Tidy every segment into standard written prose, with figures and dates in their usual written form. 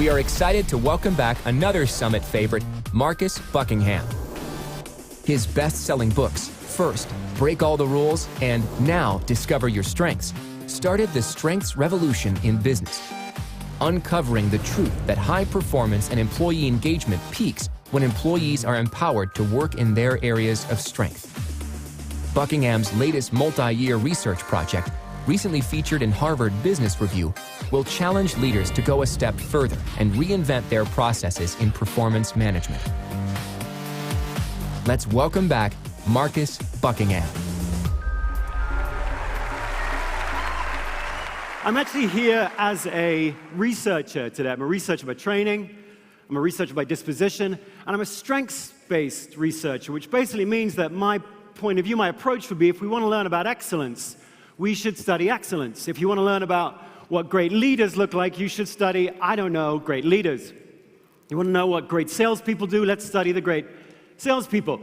we are excited to welcome back another Summit favorite, Marcus Buckingham. His best-selling books, First, Break All the Rules, and Now Discover Your Strengths, started the strengths revolution in business, uncovering the truth that high performance and employee engagement peaks when employees are empowered to work in their areas of strength. Buckingham's latest multi-year research project, recently featured in Harvard Business Review, will challenge leaders to go a step further and reinvent their processes in performance management. Let's welcome back Marcus Buckingham. I'm actually here as a researcher today. I'm a researcher by training, I'm a researcher by disposition, and I'm a strengths-based researcher, which basically means that my point of view, my approach would be, if we want to learn about excellence, we should study excellence. If you want to learn about what great leaders look like, you should study, I don't know, great leaders. You want to know what great salespeople do? Let's study the great salespeople.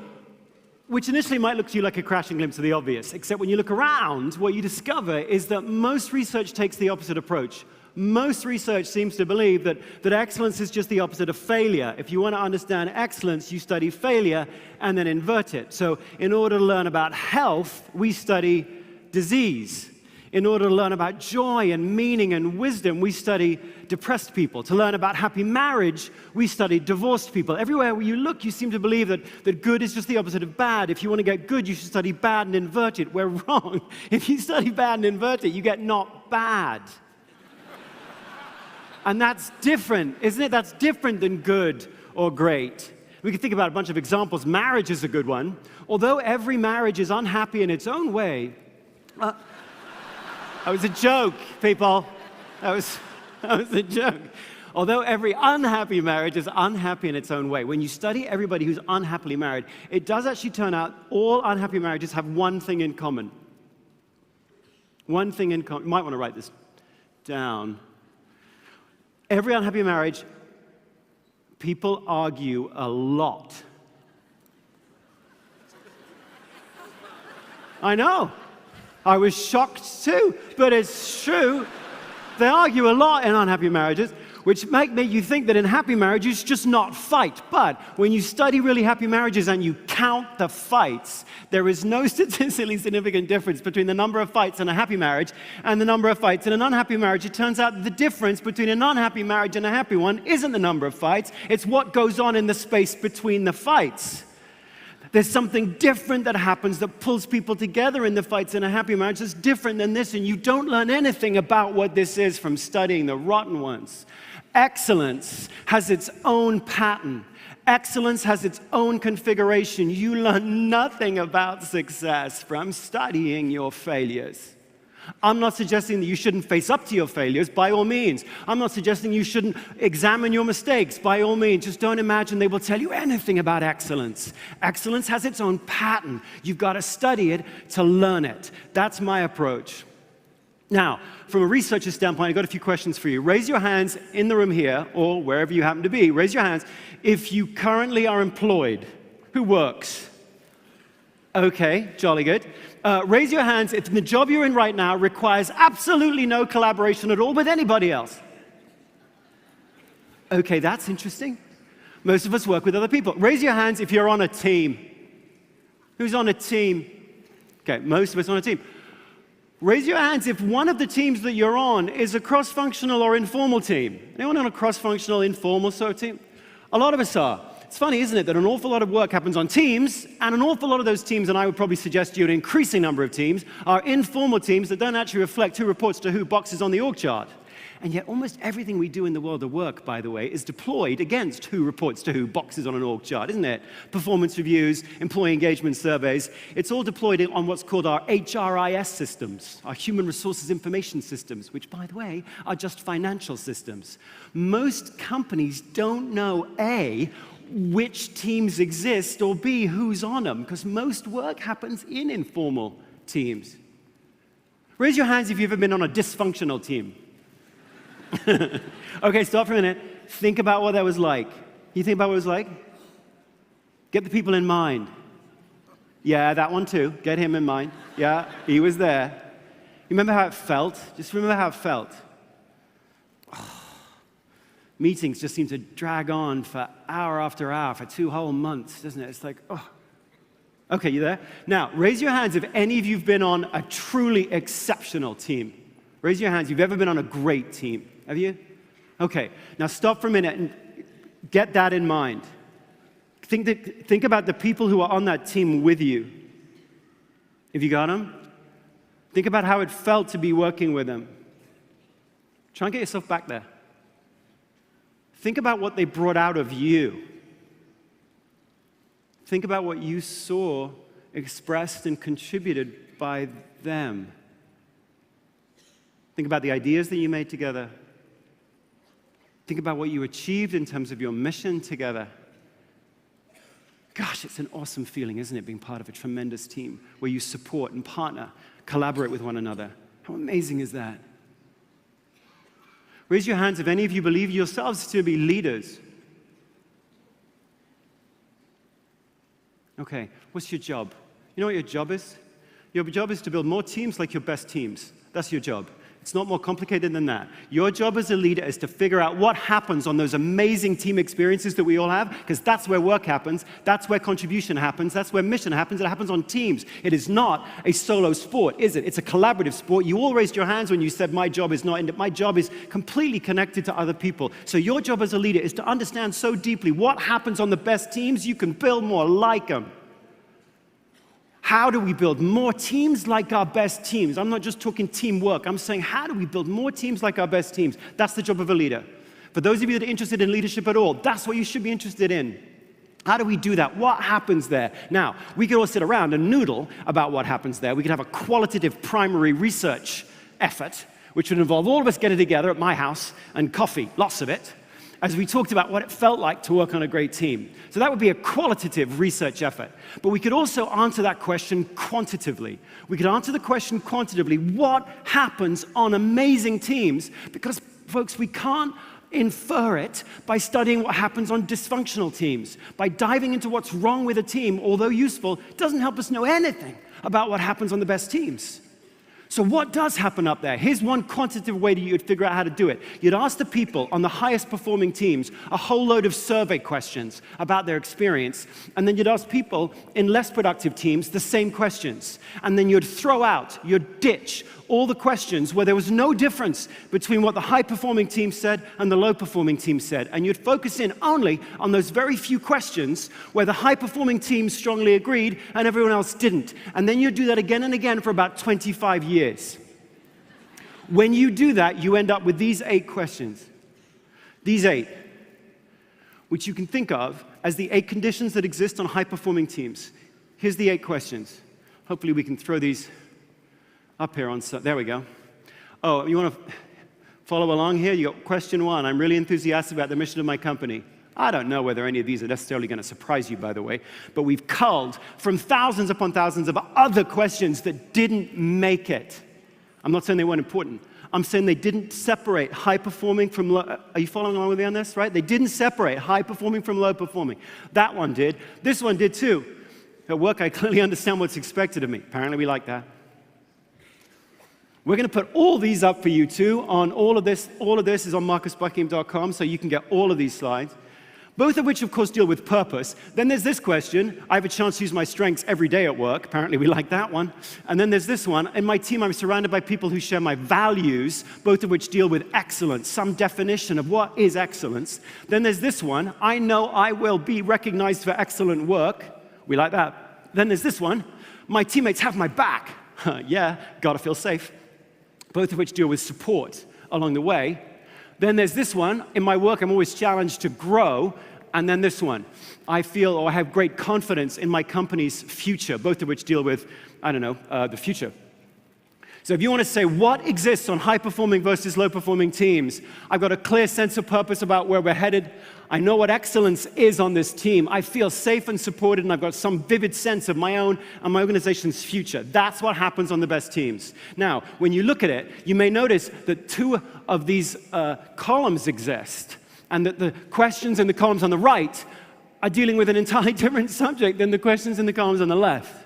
Which initially might look to you like a crashing glimpse of the obvious, except when you look around, what you discover is that most research takes the opposite approach. Most research seems to believe that excellence is just the opposite of failure. If you want to understand excellence, you study failure and then invert it. So in order to learn about health, we study disease. In order to learn about joy and meaning and wisdom, we study depressed people. To learn about happy marriage, we study divorced people. Everywhere where you look, you seem to believe that good is just the opposite of bad. If you want to get good, you should study bad and invert it. We're wrong. If you study bad and invert it, you get not bad. And that's different, isn't it? That's different than good or great. We can think about a bunch of examples. Marriage is a good one. Although every marriage is unhappy in its own way, that was a joke, people. That was a joke. Although every unhappy marriage is unhappy in its own way, when you study everybody who's unhappily married, it does actually turn out all unhappy marriages have one thing in common. One thing in common. You might want to write this down. Every unhappy marriage, people argue a lot. I know. I was shocked too, but it's true. They argue a lot in unhappy marriages, which make you think that in happy marriages, just not fight. But when you study really happy marriages and you count the fights, there is no statistically significant difference between the number of fights in a happy marriage and the number of fights in an unhappy marriage. It turns out the difference between an unhappy marriage and a happy one isn't the number of fights, it's what goes on in the space between the fights. There's something different that happens that pulls people together in the fights in a happy marriage that's different than this, and you don't learn anything about what this is from studying the rotten ones. Excellence has its own pattern. Excellence has its own configuration. You learn nothing about success from studying your failures. I'm not suggesting that you shouldn't face up to your failures, by all means. I'm not suggesting you shouldn't examine your mistakes, by all means. Just don't imagine they will tell you anything about excellence. Excellence has its own pattern. You've got to study it to learn it. That's my approach. Now, from a researcher standpoint, I've got a few questions for you. Raise your hands in the room here, or wherever you happen to be. Raise your hands if you currently are employed. Who works? Okay, jolly good. Raise your hands if the job you're in right now requires absolutely no collaboration at all with anybody else. Okay, that's interesting. Most of us work with other people. Raise your hands if you're on a team. Who's on a team? Okay, most of us on a team. Raise your hands if one of the teams that you're on is a cross-functional or informal team. Anyone on a cross-functional, informal sort of team? A lot of us are. It's funny, isn't it, that an awful lot of work happens on teams, and an awful lot of those teams, and I would probably suggest to you an increasing number of teams, are informal teams that don't actually reflect who reports to who boxes on the org chart. And yet almost everything we do in the world of work, by the way, is deployed against who reports to who boxes on an org chart, isn't it? Performance reviews, employee engagement surveys. It's all deployed on what's called our HRIS systems, our human resources information systems, which, by the way, are just financial systems. Most companies don't know, A, which teams exist, or B, who's on them, because most work happens in informal teams. Raise your hands if you've ever been on a dysfunctional team. Okay, stop for a minute. Think about what that was like. You think about what it was like? Get the people in mind. Yeah, that one too. Get him in mind. Yeah, he was there. You remember how it felt? Just remember how it felt. Meetings just seem to drag on for hour after hour for 2 whole months, doesn't it? It's like, oh. Okay, you there? Now, raise your hands if any of you have been on a truly exceptional team. Raise your hands if you've ever been on a great team. Have you? Okay, now stop for a minute and get that in mind. Think about the people who are on that team with you. Have you got them? Think about how it felt to be working with them. Try and get yourself back there. Think about what they brought out of you. Think about what you saw expressed and contributed by them. Think about the ideas that you made together. Think about what you achieved in terms of your mission together. Gosh, it's an awesome feeling, isn't it, being part of a tremendous team where you support and partner, collaborate with one another. How amazing is that? Raise your hands if any of you believe yourselves to be leaders. Okay, what's your job? You know what your job is? Your job is to build more teams like your best teams. That's your job. It's not more complicated than that. Your job as a leader is to figure out what happens on those amazing team experiences that we all have, because that's where work happens, that's where contribution happens, that's where mission happens. It happens on teams. It is not a solo sport, is it? It's a collaborative sport. You all raised your hands when you said, my job is not, my job is completely connected to other people. So your job as a leader is to understand so deeply what happens on the best teams, you can build more like them. How do we build more teams like our best teams? I'm not just talking teamwork. I'm saying, how do we build more teams like our best teams? That's the job of a leader. For those of you that are interested in leadership at all, that's what you should be interested in. How do we do that? What happens there? Now, we could all sit around and noodle about what happens there. We could have a qualitative primary research effort, which would involve all of us getting together at my house and coffee, lots of it, as we talked about what it felt like to work on a great team. So that would be a qualitative research effort. But we could also answer that question quantitatively. We could answer the question quantitatively, what happens on amazing teams? Because, folks, we can't infer it by studying what happens on dysfunctional teams. By diving into what's wrong with a team, although useful, doesn't help us know anything about what happens on the best teams. So what does happen up there? Here's one quantitative way that you'd figure out how to do it. You'd ask the people on the highest performing teams a whole load of survey questions about their experience, and then you'd ask people in less productive teams the same questions. And then you'd throw out, you'd ditch all the questions where there was no difference between what the high-performing team said and the low-performing team said. And you'd focus in only on those very few questions where the high-performing team strongly agreed and everyone else didn't. And then you'd do that again and again for about 25 years. When you do that, you end up with these 8 questions. These 8, which you can think of as the 8 conditions that exist on high-performing teams. Here's the 8 questions. Hopefully we can throw these up here on, there we go. Oh, you want to follow along here? You got question 1. I'm really enthusiastic about the mission of my company. I don't know whether any of these are necessarily going to surprise you, by the way, but we've culled from thousands upon thousands of other questions that didn't make it. I'm not saying they weren't important. I'm saying they didn't separate high-performing from low. Are you following along with me on this, right? They didn't separate high-performing from low-performing. That one did. This one did too. At work, I clearly understand what's expected of me. Apparently, we like that. We're going to put all these up for you too on all of this. All of this is on marcusbuckingham.com, so you can get all of these slides, both of which, of course, deal with purpose. Then there's this question. I have a chance to use my strengths every day at work. Apparently, we like that one. And then there's this one. In my team, I'm surrounded by people who share my values, both of which deal with excellence, some definition of what is excellence. Then there's this one. I know I will be recognized for excellent work. We like that. Then there's this one. My teammates have my back. Yeah, gotta feel safe. Both of which deal with support along the way. Then there's this one. In my work, I'm always challenged to grow. And then this one. I feel or I have great confidence in my company's future, both of which deal with, the future. So if you want to say what exists on high-performing versus low-performing teams, I've got a clear sense of purpose about where we're headed. I know what excellence is on this team. I feel safe and supported, and I've got some vivid sense of my own and my organization's future. That's what happens on the best teams. Now, when you look at it, you may notice that 2 of these columns exist, and that the questions in the columns on the right are dealing with an entirely different subject than the questions in the columns on the left.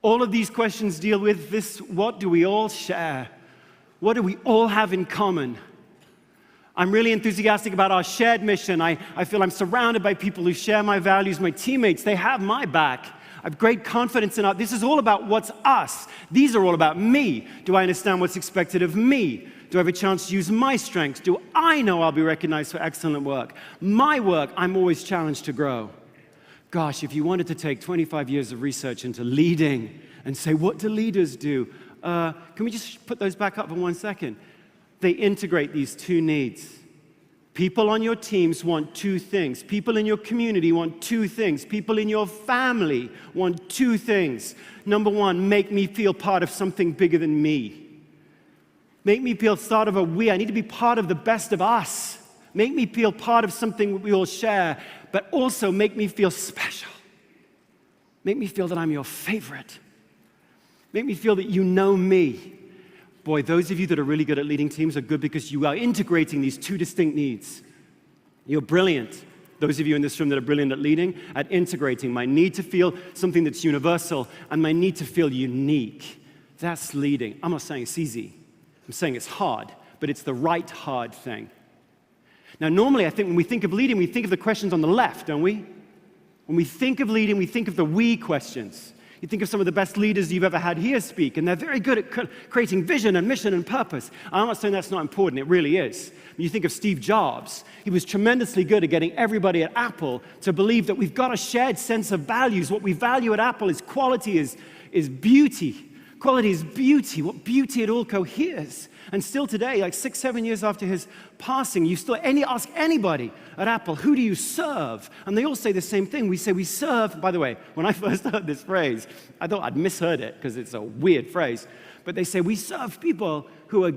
All of these questions deal with this: what do we all share? What do we all have in common? I'm really enthusiastic about our shared mission. I feel I'm surrounded by people who share my values. My teammates, they have my back. I have great confidence in us. This is all about what's us. These are all about me. Do I understand what's expected of me? Do I have a chance to use my strengths? Do I know I'll be recognized for excellent work? My work, I'm always challenged to grow. Gosh, if you wanted to take 25 years of research into leading and say, what do leaders do? Can we just put those back up for 1 second? They integrate these two needs. People on your teams want two things. People in your community want two things. People in your family want two things. Number one, make me feel part of something bigger than me. Make me feel part of a we. I need to be part of the best of us. Make me feel part of something we all share, but also make me feel special. Make me feel that I'm your favorite. Make me feel that you know me. Boy, those of you that are really good at leading teams are good because you are integrating these two distinct needs. You're brilliant. Those of you in this room that are brilliant at leading, at integrating my need to feel something that's universal and my need to feel unique. That's leading. I'm not saying it's easy. I'm saying it's hard, but it's the right hard thing. Now, normally, I think when we think of leading, we think of the questions on the left, don't we? When we think of leading, we think of the we questions. You think of some of the best leaders you've ever had here speak, and they're very good at creating vision and mission and purpose. I'm not saying that's not important. It really is. When you think of Steve Jobs, he was tremendously good at getting everybody at Apple to believe that we've got a shared sense of values. What we value at Apple is quality, is beauty. Quality is beauty. What beauty it all coheres. And still today, like 6, 7 years after his passing, you still ask anybody at Apple, who do you serve? And they all say the same thing. We say we serve. By the way, when I first heard this phrase, I thought I'd misheard it because it's a weird phrase. But they say we serve people who are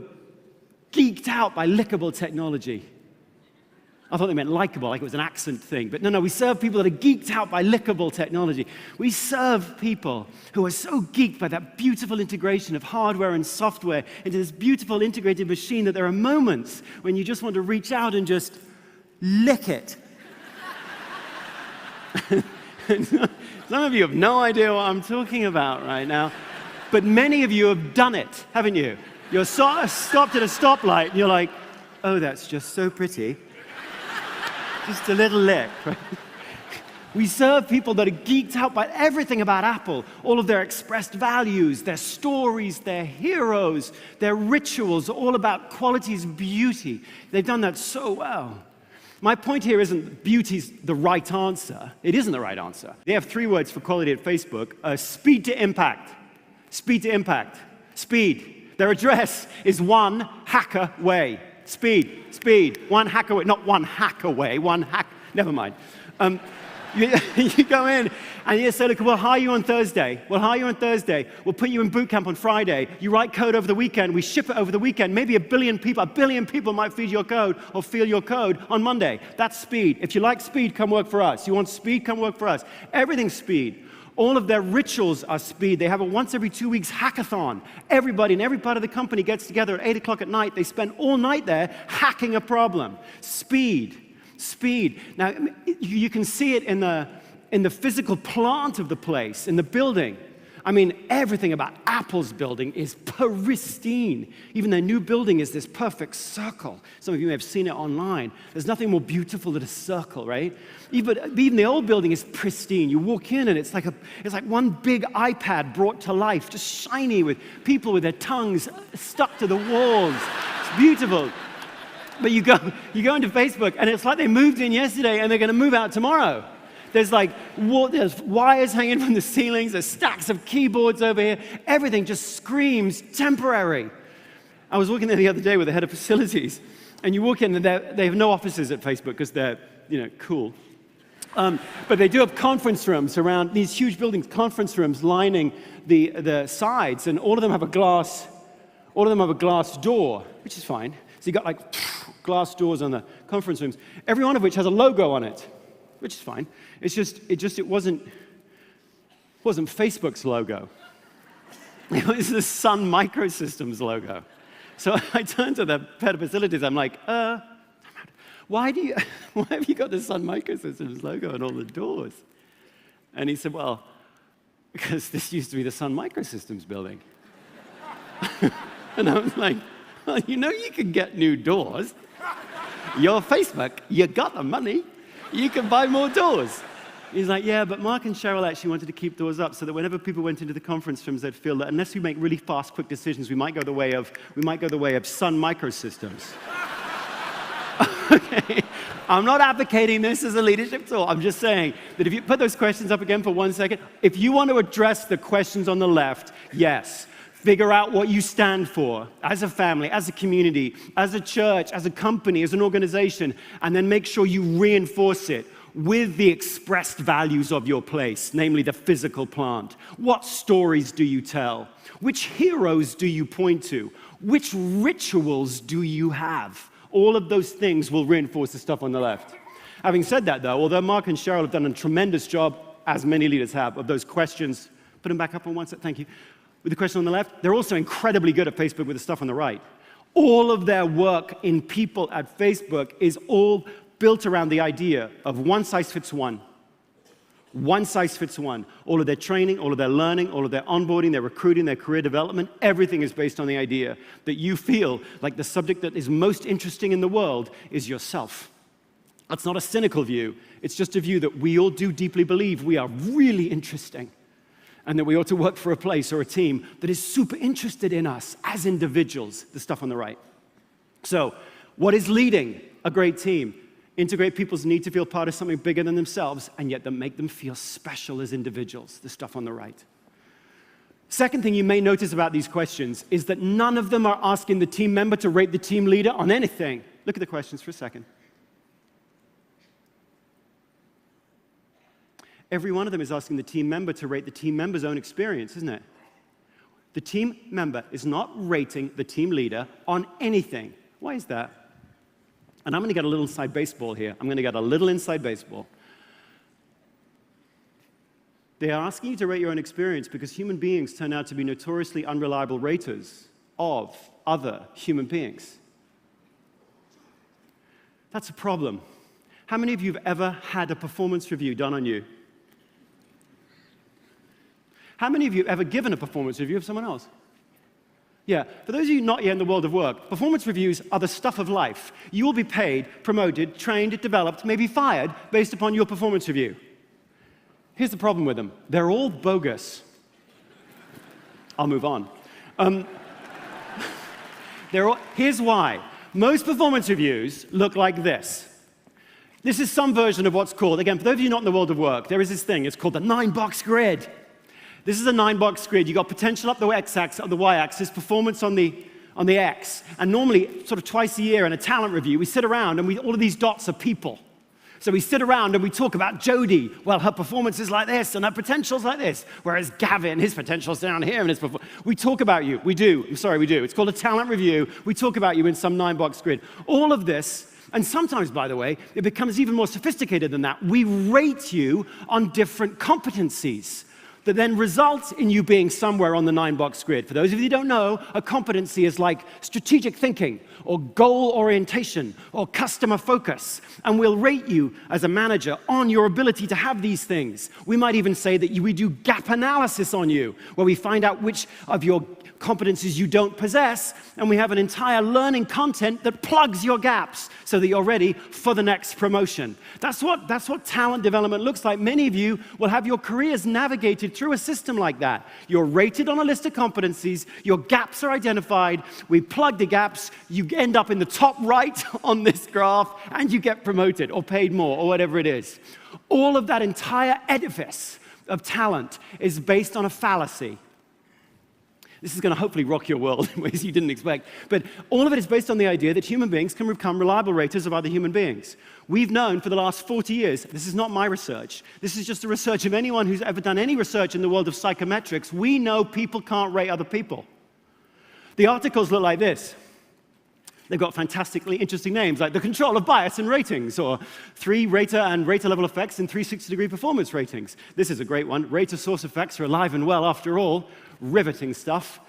geeked out by lickable technology. I thought they meant likable, like it was an accent thing. But no, we serve people that are geeked out by lickable technology. We serve people who are so geeked by that beautiful integration of hardware and software into this beautiful integrated machine that there are moments when you just want to reach out and just lick it. Some of you have no idea what I'm talking about right now. But many of you have done it, haven't you? You're stopped at a stoplight and you're like, oh, that's just so pretty. Just a little lick. Right? We serve people that are geeked out by everything about Apple, all of their expressed values, their stories, their heroes, their rituals, all about quality's beauty. They've done that so well. My point here isn't beauty's the right answer. It isn't the right answer. They have 3 words for quality at Facebook. Speed to impact. Speed to impact. Speed. Their address is 1 hacker way. Speed, 1 hack away, not 1 hack away, 1 hack, never mind. You go in and you say, look, we'll hire you on Thursday. We'll put you in boot camp on Friday. You write code over the weekend. We ship it over the weekend. Maybe a billion people might feed your code or feel your code on Monday. That's speed. If you like speed, come work for us. You want speed, come work for us. Everything's speed. All of their rituals are speed. They have a once every 2 weeks hackathon. Everybody in every part of the company gets together at 8 o'clock at night. They spend all night there hacking a problem. Speed. Now, you can see it in the physical plant of the place, in the building. I mean, everything about Apple's building is pristine. Even their new building is this perfect circle. Some of you may have seen it online. There's nothing more beautiful than a circle, right? Even the old building is pristine. You walk in and it's like one big iPad brought to life, just shiny with people with their tongues stuck to the walls. It's beautiful. But you go into Facebook and it's like they moved in yesterday and they're going to move out tomorrow. There's wires hanging from the ceilings. There's stacks of keyboards over here. Everything just screams temporary. I was walking there the other day with the head of facilities, and you walk in and they have no offices at Facebook because they're, cool. But they do have conference rooms around these huge buildings. Conference rooms lining the sides, and all of them have a glass door, which is fine. So you got glass doors on the conference rooms. Every one of which has a logo on it, which is fine. It wasn't Facebook's logo. It was the Sun Microsystems logo. So I turned to the head of facilities. I'm like, why have you got the Sun Microsystems logo on all the doors? And he said, well, because this used to be the Sun Microsystems building. And I was like, You know you can get new doors. You're Facebook, you got the money, you can buy more doors. He's like, yeah, but Mark and Cheryl actually wanted to keep doors up so that whenever people went into the conference rooms, they'd feel that unless we make really fast, quick decisions, we might go the way of Sun Microsystems. Okay. I'm not advocating this as a leadership tool. I'm just saying that if you put those questions up again for 1 second, if you want to address the questions on the left, yes, figure out what you stand for as a family, as a community, as a church, as a company, as an organization, and then make sure you reinforce it with the expressed values of your place, namely the physical plant. What stories do you tell? Which heroes do you point to? Which rituals do you have? All of those things will reinforce the stuff on the left. Having said that, though, although Mark and Cheryl have done a tremendous job, as many leaders have, of those questions, put them back up on one side, thank you, with the question on the left, they're also incredibly good at Facebook with the stuff on the right. All of their work in people at Facebook is all built around the idea of one size fits one. One size fits one. All of their training, all of their learning, all of their onboarding, their recruiting, their career development, everything is based on the idea that you feel like the subject that is most interesting in the world is yourself. That's not a cynical view. It's just a view that we all do deeply believe we are really interesting and that we ought to work for a place or a team that is super interested in us as individuals, the stuff on the right. So, what is leading a great team? Integrate people's need to feel part of something bigger than themselves, and yet that make them feel special as individuals, the stuff on the right. Second thing you may notice about these questions is that none of them are asking the team member to rate the team leader on anything. Look at the questions for a second. Every one of them is asking the team member to rate the team member's own experience, isn't it? The team member is not rating the team leader on anything. Why is that? And I'm going to get a little inside baseball here. I'm going to get a little inside baseball. They are asking you to rate your own experience because human beings turn out to be notoriously unreliable raters of other human beings. That's a problem. How many of you have ever had a performance review done on you? How many of you have ever given a performance review of someone else? Yeah, for those of you not yet in the world of work, performance reviews are the stuff of life. You will be paid, promoted, trained, developed, maybe fired based upon your performance review. Here's the problem with them. They're all bogus. I'll move on. Here's why. Most performance reviews look like this. This is some version of what's called, again, for those of you not in the world of work, there is this thing, it's called the 9-box grid. This is a 9-box grid. You've got potential up the x-axis, up the y-axis, performance on the x. And normally, sort of twice a year in a talent review, we sit around and all of these dots are people. So we sit around and we talk about Jody. Well, her performance is like this and her potential's like this. Whereas Gavin, his potential's down here. And we talk about you. We do. I'm sorry, we do. It's called a talent review. We talk about you in some 9-box grid. All of this, and sometimes, by the way, it becomes even more sophisticated than that. We rate you on different competencies that then results in you being somewhere on the 9-box grid. For those of you who don't know, a competency is like strategic thinking, or goal orientation, or customer focus. And we'll rate you as a manager on your ability to have these things. We might even say that we do gap analysis on you, where we find out which of your competencies you don't possess, and we have an entire learning content that plugs your gaps so that you're ready for the next promotion. That's what talent development looks like. Many of you will have your careers navigated through a system like that. You're rated on a list of competencies, your gaps are identified, we plug the gaps, you end up in the top right on this graph, and you get promoted or paid more or whatever it is. All of that entire edifice of talent is based on a fallacy. This is going to hopefully rock your world in ways you didn't expect. But all of it is based on the idea that human beings can become reliable raters of other human beings. We've known for the last 40 years, this is not my research, this is just the research of anyone who's ever done any research in the world of psychometrics, we know people can't rate other people. The articles look like this. They've got fantastically interesting names, like the control of bias in ratings, or 3 rater and rater level effects in 360-degree performance ratings. This is a great one. Rater source effects are alive and well after all. riveting stuff.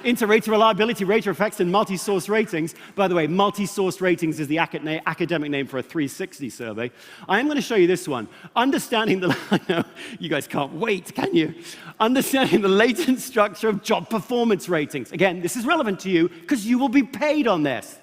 Inter-rater reliability, rater effects, and multi-source ratings. By the way, multi-source ratings is the academic name for a 360 survey. I am going to show you this one. Understanding the, I know, you guys can't wait, can you? Understanding the latent structure of job performance ratings. Again, this is relevant to you because you will be paid on this.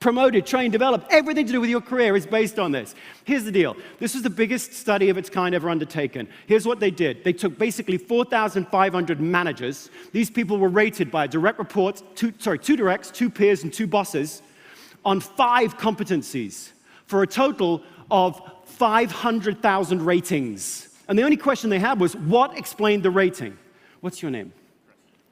Promoted, trained, developed, everything to do with your career is based on this. Here's the deal. This was the biggest study of its kind ever undertaken. Here's what they did. They took basically 4,500 managers. These people were rated by a direct report, two directs, 2 peers, and 2 bosses on 5 competencies for a total of 500,000 ratings. And the only question they had was, what explained the rating? What's your name?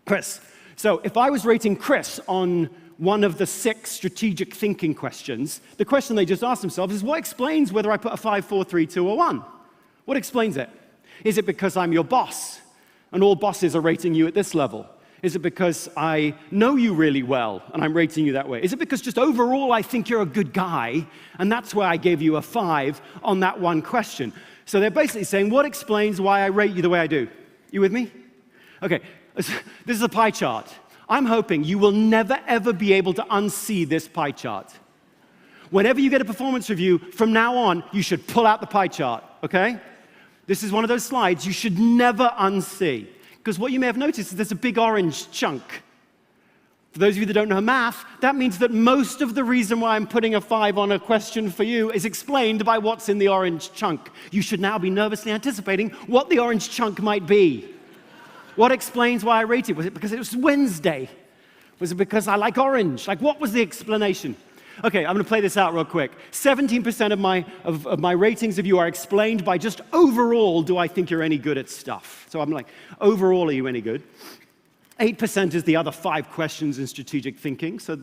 Chris. So if I was rating Chris on one of the 6 strategic thinking questions, the question they just asked themselves is, what explains whether I put a 5, 4, 3, 2, or 1? What explains it? Is it because I'm your boss, and all bosses are rating you at this level? Is it because I know you really well, and I'm rating you that way? Is it because just overall I think you're a good guy, and that's why I gave you a 5 on that one question? So they're basically saying, what explains why I rate you the way I do? You with me? Okay, this is a pie chart. I'm hoping you will never, ever be able to unsee this pie chart. Whenever you get a performance review, from now on, you should pull out the pie chart, okay? This is one of those slides you should never unsee. Because what you may have noticed is there's a big orange chunk. For those of you that don't know math, that means that most of the reason why I'm putting a 5 on a question for you is explained by what's in the orange chunk. You should now be nervously anticipating what the orange chunk might be. What explains why I rated? Was it because it was Wednesday? Was it because I like orange? Like, what was the explanation? Okay, I'm going to play this out real quick. 17% of my ratings of you are explained by just overall, do I think you're any good at stuff? So I'm like, overall, are you any good? 8% is the other 5 questions in strategic thinking, so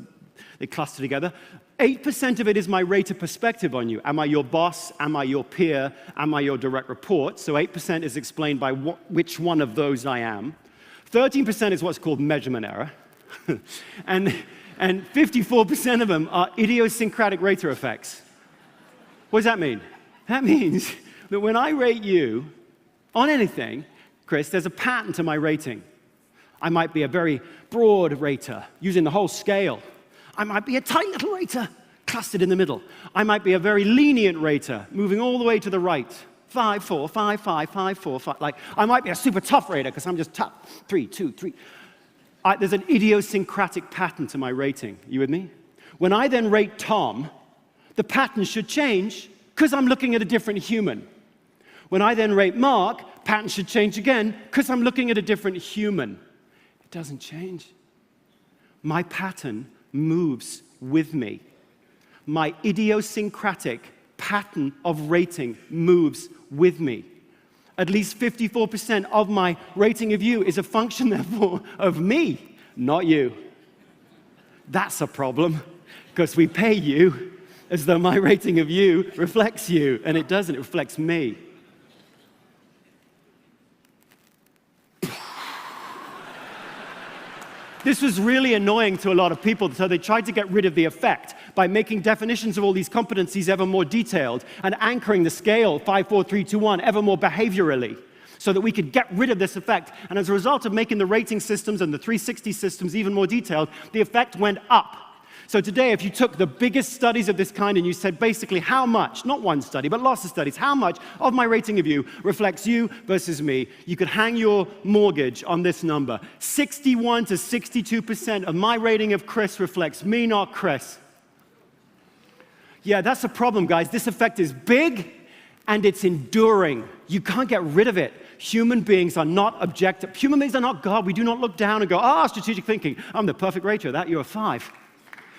they cluster together. 8% of it is my rater perspective on you. Am I your boss? Am I your peer? Am I your direct report? So 8% is explained by which one of those I am. 13% is what's called measurement error. and 54% of them are idiosyncratic rater effects. What does that mean? That means that when I rate you on anything, Chris, there's a pattern to my rating. I might be a very broad rater, using the whole scale. I might be a tight little rater, clustered in the middle. I might be a very lenient rater, moving all the way to the right. 5, 4, 5, 5, 5, 4, 5. Like, I might be a super tough rater because I'm just tough. 3, 2, 3. There's an idiosyncratic pattern to my rating. You with me? When I then rate Tom, the pattern should change because I'm looking at a different human. When I then rate Mark, pattern should change again because I'm looking at a different human. It doesn't change. My pattern moves with me. My idiosyncratic pattern of rating moves with me. At least 54% of my rating of you is a function, therefore, of me, not you. That's a problem, because we pay you as though my rating of you reflects you, and it doesn't, it reflects me. This was really annoying to a lot of people, so they tried to get rid of the effect by making definitions of all these competencies ever more detailed and anchoring the scale 5, 4, 3, 2, 1 ever more behaviorally so that we could get rid of this effect. And as a result of making the rating systems and the 360 systems even more detailed, the effect went up. So today, if you took the biggest studies of this kind and you said basically how much, not one study, but lots of studies, how much of my rating of you reflects you versus me, you could hang your mortgage on this number. 61 to 62% of my rating of Chris reflects me, not Chris. Yeah, that's a problem, guys. This effect is big and it's enduring. You can't get rid of it. Human beings are not objective. Human beings are not God. We do not look down and go, strategic thinking. I'm the perfect rater of that. You're a 5.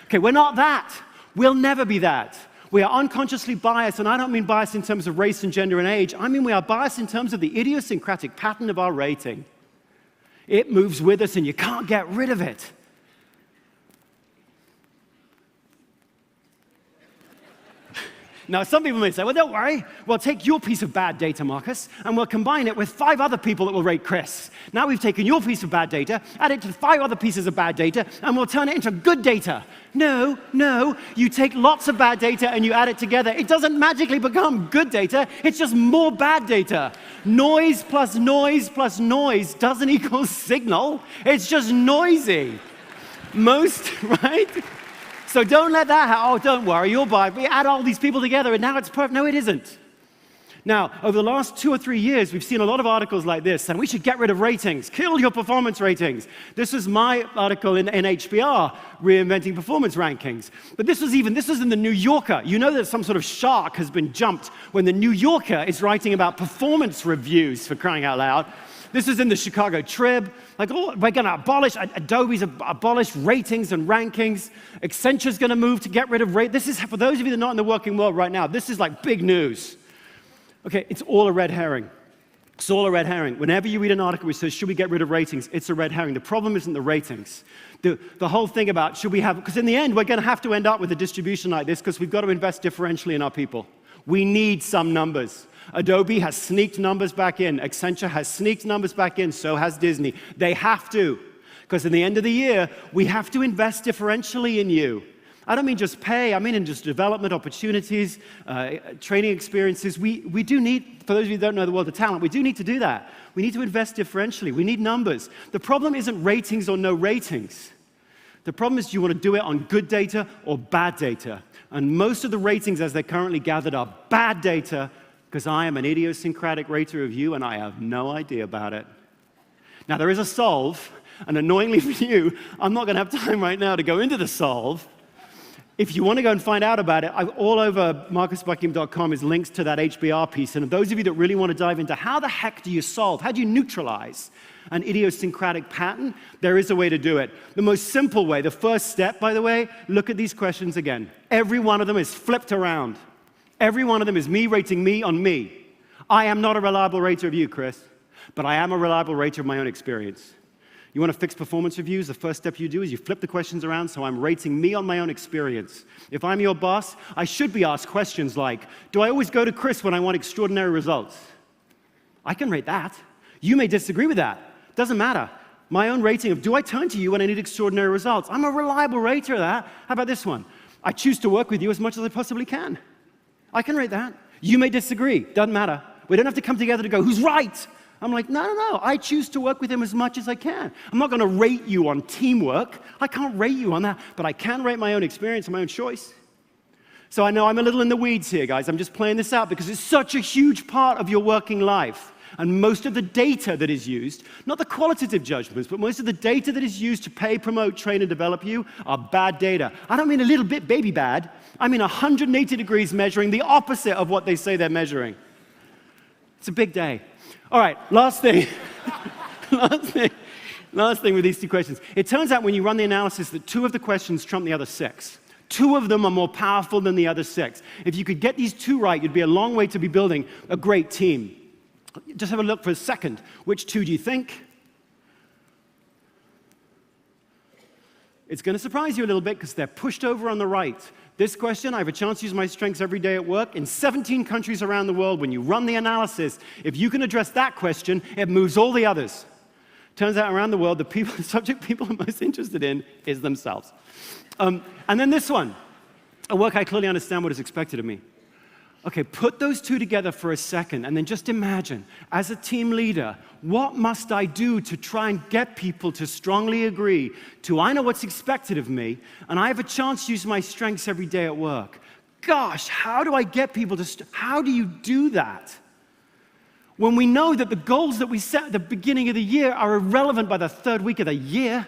Okay, we're not that. We'll never be that. We are unconsciously biased, and I don't mean biased in terms of race and gender and age. I mean we are biased in terms of the idiosyncratic pattern of our rating. It moves with us, and you can't get rid of it. Now, some people may say, well, don't worry. We'll take your piece of bad data, Marcus, and we'll combine it with 5 other people that will rate Chris. Now we've taken your piece of bad data, add it to 5 other pieces of bad data, and we'll turn it into good data. No, no. You take lots of bad data and you add it together. It doesn't magically become good data. It's just more bad data. Noise plus noise plus noise doesn't equal signal. It's just noisy. Right? So don't let that happen. Oh, don't worry, you'll buy. We add all these people together and now it's perfect. No, it isn't. Now, over the last 2 or 3 years, we've seen a lot of articles like this, saying we should get rid of ratings, kill your performance ratings. This is my article in HBR, Reinventing Performance Rankings. But this was in the New Yorker. You know that some sort of shark has been jumped when the New Yorker is writing about performance reviews, for crying out loud. This is in the Chicago Trib. Like, oh, we're going to abolish, Adobe's abolished ratings and rankings. Accenture's going to move to get rid of This is, for those of you that are not in the working world right now, this is like big news. Okay, it's all a red herring. It's all a red herring. Whenever you read an article which says, should we get rid of ratings, it's a red herring. The problem isn't the ratings. The whole thing about should we have, because in the end, we're going to have to end up with a distribution like this because we've got to invest differentially in our people. We need some numbers. Adobe has sneaked numbers back in. Accenture has sneaked numbers back in. So has Disney. They have to, because at the end of the year, we have to invest differentially in you. I don't mean just pay. I mean in just development opportunities, training experiences. We do need, for those of you who don't know the world of talent, we do need to do that. We need to invest differentially. We need numbers. The problem isn't ratings or no ratings. The problem is, do you want to do it on good data or bad data? And most of the ratings as they're currently gathered are bad data, because I am an idiosyncratic rater of you and I have no idea about it. Now, there is a solve, and annoyingly for you, I'm not going to have time right now to go into the solve. If you want to go and find out about it, all over marcusbuckingham.com is links to that HBR piece. And those of you that really want to dive into how the heck do you solve, how do you neutralize an idiosyncratic pattern, there is a way to do it. The most simple way, the first step, by the way, look at these questions again. Every one of them is flipped around. Every one of them is me rating me on me. I am not a reliable rater of you, Chris, but I am a reliable rater of my own experience. You want to fix performance reviews? The first step you do is you flip the questions around, so I'm rating me on my own experience. If I'm your boss, I should be asked questions like, do I always go to Chris when I want extraordinary results? I can rate that. You may disagree with that. Doesn't matter. My own rating of, do I turn to you when I need extraordinary results? I'm a reliable rater of that. How about this one? I choose to work with you as much as I possibly can. I can rate that. You may disagree. Doesn't matter. We don't have to come together to go, who's right? I'm like, no. I choose to work with him as much as I can. I'm not going to rate you on teamwork. I can't rate you on that, but I can rate my own experience and my own choice. So I know I'm a little in the weeds here, guys. I'm just playing this out because it's such a huge part of your working life. And most of the data that is used, not the qualitative judgments, but most of the data that is used to pay, promote, train, and develop you are bad data. I don't mean a little bit baby bad. I mean 180 degrees measuring the opposite of what they say they're measuring. It's a big day. All right, last thing. last thing with these 2 questions. It turns out when you run the analysis that 2 of the questions trump the other 6. 2 of them are more powerful than the other 6. If you could get these 2 right, you'd be a long way to be building a great team. Just have a look for a second. Which 2 do you think? It's going to surprise you a little bit because they're pushed over on the right. This question, I have a chance to use my strengths every day at work. In 17 countries around the world, when you run the analysis, if you can address that question, it moves all the others. Turns out around the world, the subject people are most interested in is themselves. And then this one, a work I clearly understand what is expected of me. Okay, put those 2 together for a second, and then just imagine, as a team leader, what must I do to try and get people to strongly agree to, I know what's expected of me, and I have a chance to use my strengths every day at work. Gosh, how do I get people to, how do you do that? When we know that the goals that we set at the beginning of the year are irrelevant by the 3rd week of the year.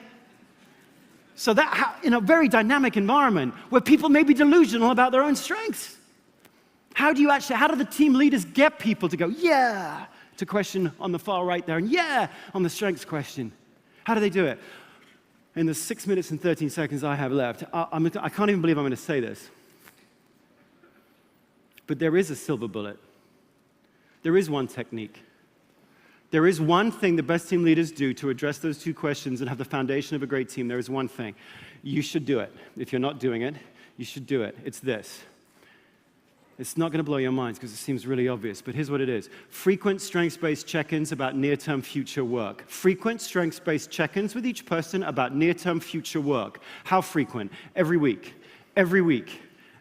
So that, in a very dynamic environment, where people may be delusional about their own strengths. How do the team leaders get people to go, yeah, to question on the far right there, and yeah, on the strengths question? How do they do it? In the 6 minutes and 13 seconds I have left, I can't even believe I'm going to say this. But there is a silver bullet. There is one technique. There is one thing the best team leaders do to address those 2 questions and have the foundation of a great team. There is one thing. You should do it. If you're not doing it, you should do it. It's this. It's not going to blow your minds because it seems really obvious, but here's what it is. Frequent strengths-based check-ins about near-term future work. Frequent strengths-based check-ins with each person about near-term future work. How frequent? Every week. Every week.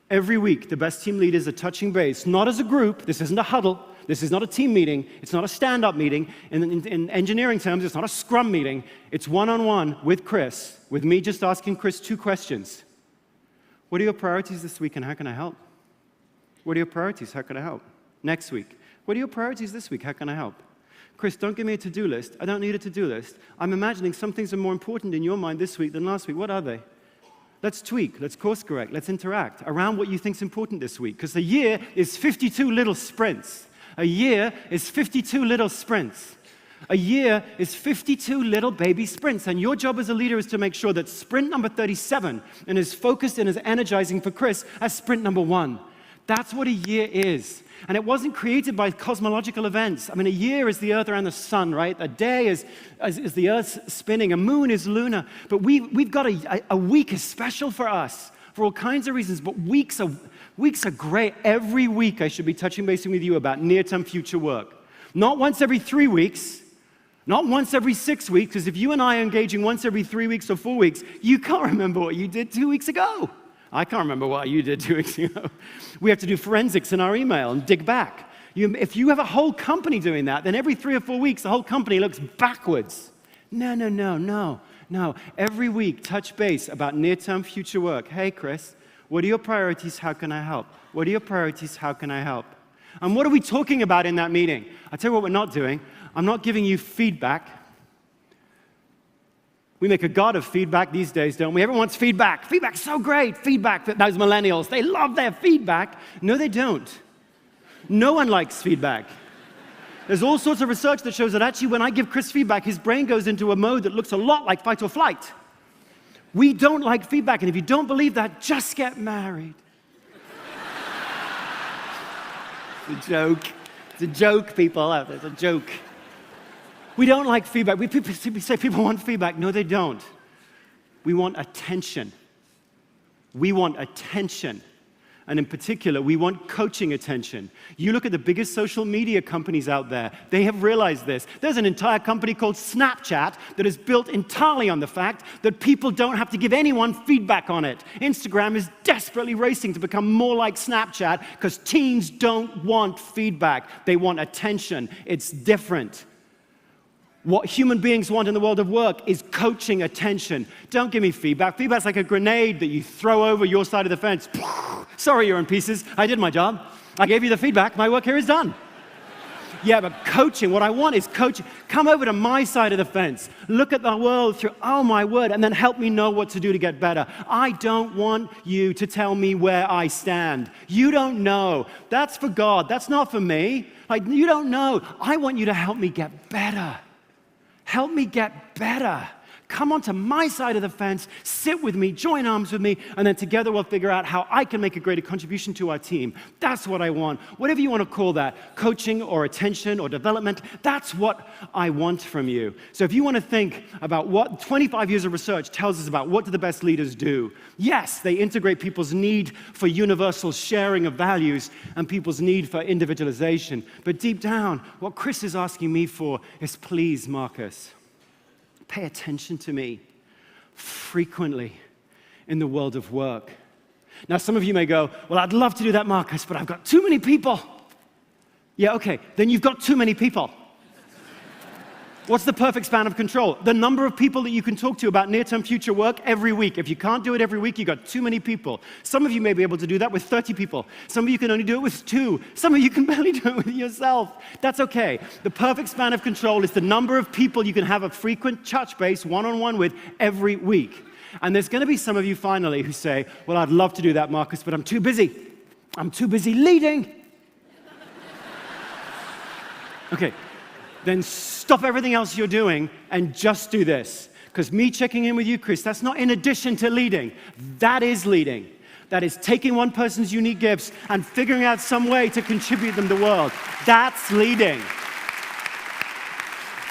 Every week, the best team leaders are touching base, not as a group. This isn't a huddle. This is not a team meeting. It's not a stand-up meeting. In engineering terms, it's not a scrum meeting. It's one-on-one with Chris, with me just asking Chris 2 questions. What are your priorities this week and how can I help? What are your priorities? How can I help? Next week. What are your priorities this week? How can I help? Chris, don't give me a to-do list. I don't need a to-do list. I'm imagining some things are more important in your mind this week than last week. What are they? Let's tweak. Let's course correct. Let's interact around what you think is important this week. Because the year is 52 little sprints. A year is 52 little sprints. A year is 52 little baby sprints, and your job as a leader is to make sure that sprint number 37 and as focused and as energizing for Chris as sprint number 1. That's what a year is. And it wasn't created by cosmological events. I mean, a year is the Earth around the sun, right? A day is the Earth spinning. A moon is lunar. But we've got a week is special for us for all kinds of reasons. But weeks are great. Every week I should be touching base with you about near-term future work. Not once every 3 weeks. Not once every 6 weeks. Because if you and I are engaging once every 3 weeks or 4 weeks, you can't remember what you did 2 weeks ago. I can't remember what you did 2 weeks ago. We have to do forensics in our email and dig back. If you have a whole company doing that, then every 3 or 4 weeks, the whole company looks backwards. No. Every week, touch base about near-term future work. Hey, Chris, what are your priorities? How can I help? What are your priorities? How can I help? And what are we talking about in that meeting? I'll tell you what we're not doing. I'm not giving you feedback. We make a god of feedback these days, don't we? Everyone wants feedback. Feedback's so great. Feedback, those millennials, they love their feedback. No, they don't. No one likes feedback. There's all sorts of research that shows that actually when I give Chris feedback, his brain goes into a mode that looks a lot like fight or flight. We don't like feedback, and if you don't believe that, just get married. It's a joke. It's a joke, people. It's a joke. We don't like feedback. We say people want feedback. No, they don't. We want attention. We want attention. And in particular, we want coaching attention. You look at the biggest social media companies out there, they have realized this. There's an entire company called Snapchat that is built entirely on the fact that people don't have to give anyone feedback on it. Instagram is desperately racing to become more like Snapchat because teens don't want feedback. They want attention. It's different. What human beings want in the world of work is coaching attention. Don't give me feedback. Feedback's like a grenade that you throw over your side of the fence. Sorry, you're in pieces. I did my job. I gave you the feedback. My work here is done. Yeah, but coaching, what I want is coaching. Come over to my side of the fence. Look at the world through, oh my word, and then help me know what to do to get better. I don't want you to tell me where I stand. You don't know. That's for God. That's not for me. Like, you don't know. I want you to help me get better. Help me get better. Come onto my side of the fence, sit with me, join arms with me, and then together we'll figure out how I can make a greater contribution to our team. That's what I want. Whatever you want to call that, coaching or attention or development, that's what I want from you. So if you want to think about what 25 years of research tells us about what do the best leaders do, yes, they integrate people's need for universal sharing of values and people's need for individualization. But deep down, what Chris is asking me for is, please, Marcus, pay attention to me frequently in the world of work. Now, some of you may go, well, I'd love to do that, Marcus, but I've got too many people. Yeah, okay, then you've got too many people. What's the perfect span of control? The number of people that you can talk to about near-term future work every week. If you can't do it every week, you've got too many people. Some of you may be able to do that with 30 people. Some of you can only do it with 2. Some of you can barely do it with yourself. That's okay. The perfect span of control is the number of people you can have a frequent touch base one-on-one with every week. And there's going to be some of you finally who say, well, I'd love to do that, Marcus, but I'm too busy. I'm too busy leading. Okay. Then stop everything else you're doing and just do this. Because me checking in with you, Chris, that's not in addition to leading. That is leading. That is taking one person's unique gifts and figuring out some way to contribute them to the world. That's leading.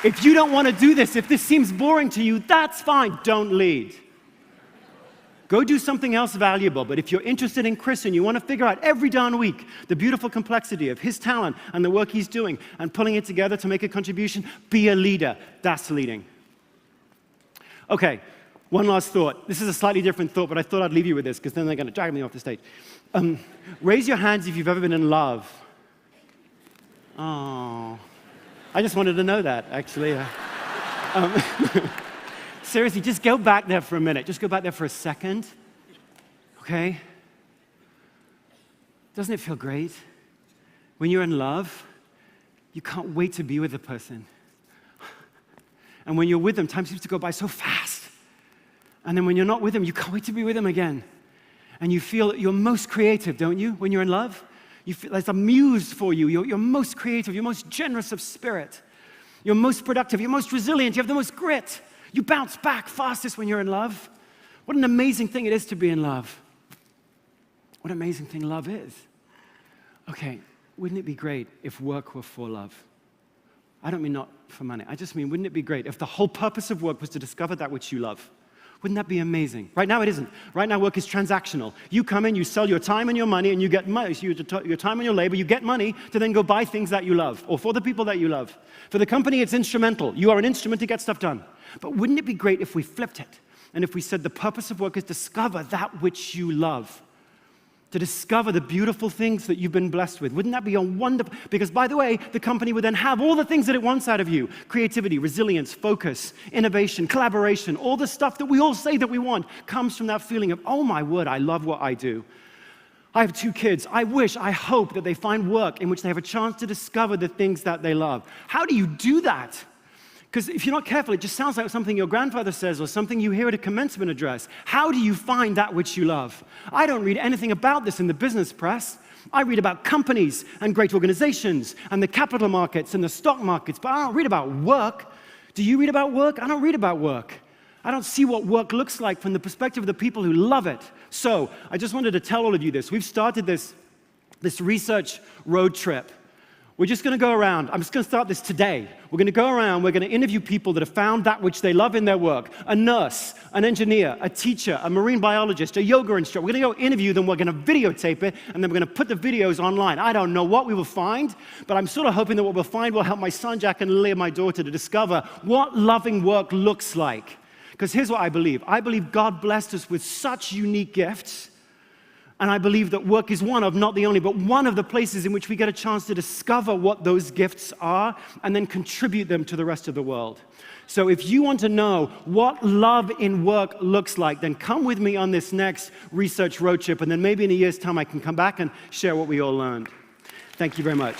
If you don't want to do this, if this seems boring to you, that's fine. Don't lead. Go do something else valuable. But if you're interested in Chris and you want to figure out every darn week the beautiful complexity of his talent and the work he's doing and pulling it together to make a contribution, be a leader. That's leading. Okay, one last thought. This is a slightly different thought, but I thought I'd leave you with this because then they're going to drag me off the stage. Raise your hands if you've ever been in love. Oh, I just wanted to know that, actually. Seriously, just go back there for a minute. Just go back there for a second, okay? Doesn't it feel great? When you're in love, you can't wait to be with the person. And when you're with them, time seems to go by so fast. And then when you're not with them, you can't wait to be with them again. And you feel that you're most creative, don't you, when you're in love? You feel there's a muse for you. You're most creative. You're most generous of spirit. You're most productive. You're most resilient. You have the most grit. You bounce back fastest when you're in love. What an amazing thing it is to be in love. What an amazing thing love is. Okay, wouldn't it be great if work were for love? I don't mean not for money. I just mean, wouldn't it be great if the whole purpose of work was to discover that which you love? Wouldn't that be amazing? Right now it isn't. Right now work is transactional. You come in, you sell your time and your money, and you get money. So your time and your labor, you get money to then go buy things that you love, or for the people that you love. For the company, it's instrumental. You are an instrument to get stuff done. But wouldn't it be great if we flipped it, and if we said the purpose of work is discover that which you love? To discover the beautiful things that you've been blessed with. Wouldn't that be a wonderful, because by the way, the company would then have all the things that it wants out of you. Creativity, resilience, focus, innovation, collaboration, all the stuff that we all say that we want comes from that feeling of, oh my word, I love what I do. I have 2 kids. I hope that they find work in which they have a chance to discover the things that they love. How do you do that? Because if you're not careful, it just sounds like something your grandfather says or something you hear at a commencement address. How do you find that which you love? I don't read anything about this in the business press. I read about companies and great organizations and the capital markets and the stock markets, but I don't read about work. Do you read about work? I don't read about work. I don't see what work looks like from the perspective of the people who love it. So I just wanted to tell all of you this. We've started this research road trip. We're just going to go around. I'm just going to start this today. We're going to go around. We're going to interview people that have found that which they love in their work. A nurse, an engineer, a teacher, a marine biologist, a yoga instructor. We're going to go interview them. We're going to videotape it, and then we're going to put the videos online. I don't know what we will find, but I'm sort of hoping that what we'll find will help my son, Jack, and Lily, my daughter, to discover what loving work looks like. Because here's what I believe. I believe God blessed us with such unique gifts. And I believe that work is one of, not the only, but one of the places in which we get a chance to discover what those gifts are and then contribute them to the rest of the world. So if you want to know what love in work looks like, then come with me on this next research road trip, and then maybe in a year's time I can come back and share what we all learned. Thank you very much.